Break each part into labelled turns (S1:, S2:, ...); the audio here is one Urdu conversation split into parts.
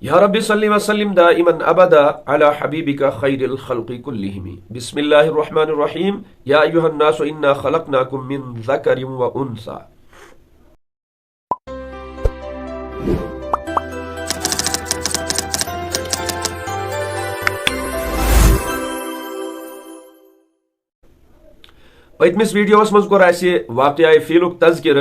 S1: یا رب صلی وسلم دائما ابدا علی حبیبک خیر الخلق کلہم بسم اللہ الرحمن الرحیم یا ایہا الناس انا خلقناکم من ذکر و انثی. پتمس ویڈیوس مز کور اسی واقعہ فیلک تذکر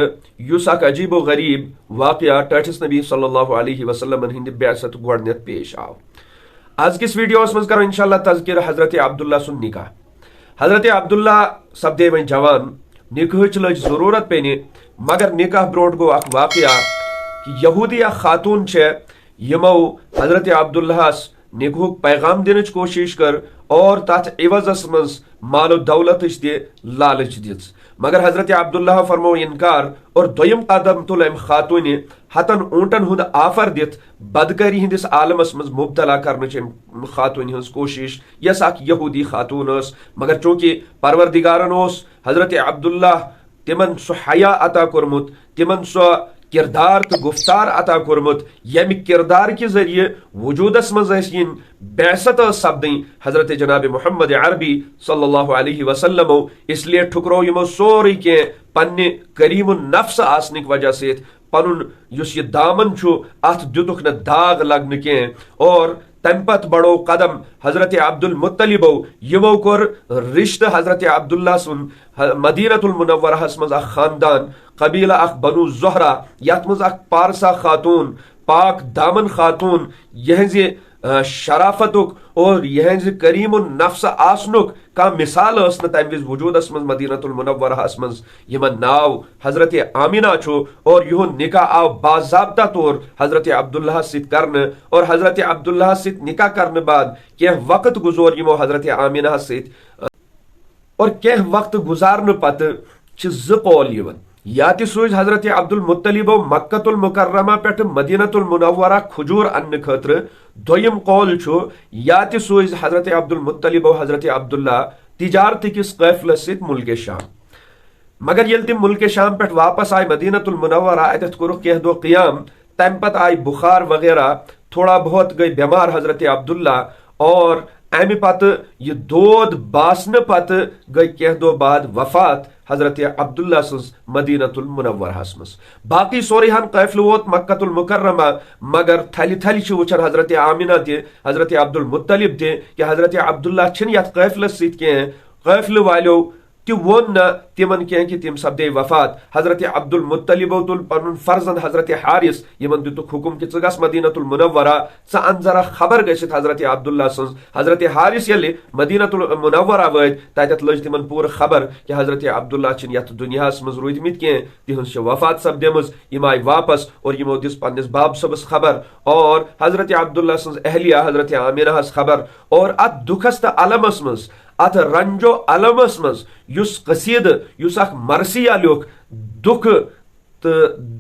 S1: یس اک عجیب و غریب واقعہ ٹھٹھس نبی صلی اللہ علیہ وسلم ہند بعثت گوڈنیت پیش آو. آز کس ویڈیوس مز کرو انشاءاللہ تذکر حضرت عبداللہ سن نکاح. حضرت عبداللہ سپدے وین جوان، نکاحچ لج ضرورت پینے، مگر نکاح برونٹ گو اک واقعہ کہ یہودی اک خاتون چھ یمو حضرت عبداللہ نکاحک پیغام دنچ کوشش کر اور تات عوضس مز مال و دولت دے لالچ دِژ، مگر حضرت عبداللہ فرمو انکار اور دویم قدم تل ام خاتون ہتن اونٹن ہند آفر دت بدکاری ہندس عالمس مز مبتلا کرنچ خاتون ہز کوشش یس اک یہودی خاتون اس، مگر چونکہ پروردگارن اس حضرت عبداللہ تمن سو حیا عطا کورمت، تمن سو کردار تو گفتار عطا کورمت یم کردار کے ذریعے وجودس مز بعثت سپدیں حضرت جناب محمد عربی صلی اللہ علیہ وسلم، اس لیے ٹھکرو یمو سوری کی پنہ کریم النفس آسنک وجہ سے پنن یس یہ دامن چھو ات دتک نہ داغ لگن کی، اور تم پت بڑو قدم حضرت عبد المطلبو یمو کور رشتہ حضرت عبداللہ سن مدینۃ المنورہ مز اخ خاندان قبیلہ اخ بنو زہرہ یت مز اخ پارسا خاتون پاک دامن خاتون یہنز شرافتک اور یہنز کریم النفس آسنک کا مثال اس تمہ وز وجودس مز مدینۃ المنورہ مز یمن ناو حضرت آمینہ چھو، اور یہن نکاح آو باضابطہ طور حضرت عبداللہ ست کرنے، اور حضرت عبداللہ ست نکاح کرنے بعد کہ وقت گزور یمو حضرت آمینہ ست، اور کہ وقت گزارنے پتہ چھ ز قول یون. یا تہ سوز حضرت عبد المطلب مکۃ المکرمہ پہ مدینۃ المنورہ کھجور ان خاطر، دویم قول چھو یا تہ سوز حضرت عبد المطلب حضرت عبداللہ تجارت کس قافلس ست ملک شام. مگر یل تم ملک شام پہ واپس آئے مدینۃ المنورہ اتت کورک کینہ دو قیام، تم پت آئی بخار وغیرہ، تھوڑا بہت گئی بیمار حضرت عبداللہ، اور امہ پتہ یہ دود باسن پتہ گئی کینہ دو بعد وفات حضرت عبداللہ سز مدینۃ المنورہ مز. باقی سوری ہن قافلہ ووت مکۃ المکرمہ، مگر تھلی تھلی چھ وچھان حضرت آمینہ تہ حضرت عبد المطلب تہ کہ حضرت عبداللہ چھن یت قافلس ست کینہ. قافلہ والیو تہ وون نہ تمن کی کہ تم سپدے وفات. حضرت عبد المطلب تل پن فرزند حضرت حارث یمن دتک حکم کہ ژٕ گژھ مدینۃ المنورہ، ژٕ ان ذرا خبر گژھت حضرت عبداللہ سز. حضرت حارث یل مدینۃ المنورہ وٲتۍ تتت لج تمن پور خبر کہ حضرت عبداللہ چھن یتھ دنیاہس مز روٗدمٕتۍ کینٛہہ، تہنٛز چھِ وفات سپدیمٕژ. یم آیہِ واپس اور یمو دِژ پننس باب صٲبس خبر، اور حضرت عبداللہ سز اہلیہ حضرت آمینہ خبر، اور ات دکھس تہ علمس مز ات رنجو علمس مز یس قصید یس اخ مرثیہ لیوکھ دکھ تو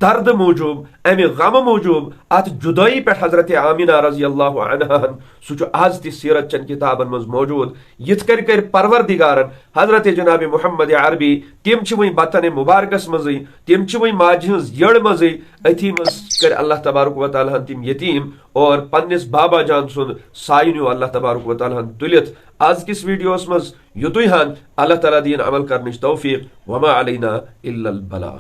S1: درد موجوب امہ غم موجوب ات جدائی پہ حضرت آمینہ رضی اللہ عنہ سہ آز تہ سیرت چن کتابن مز موجود. یت کر پروردگارن حضرت جناب محمد عربی تم چھ وی بطن مبارکس مزی، تم چھ وی ماجہ ہز یڑ مزی، اتھی مز کر اللہ تبارک و تعالی تم یتیم، اور پنس بابا جان سن سائنو اللہ تبارک و تعالی تلت. آز کس ویڈیوس مز یتوی ہن اللہ تعالی دین عمل کرنچ توفیق، وما علینا الا البلاغ.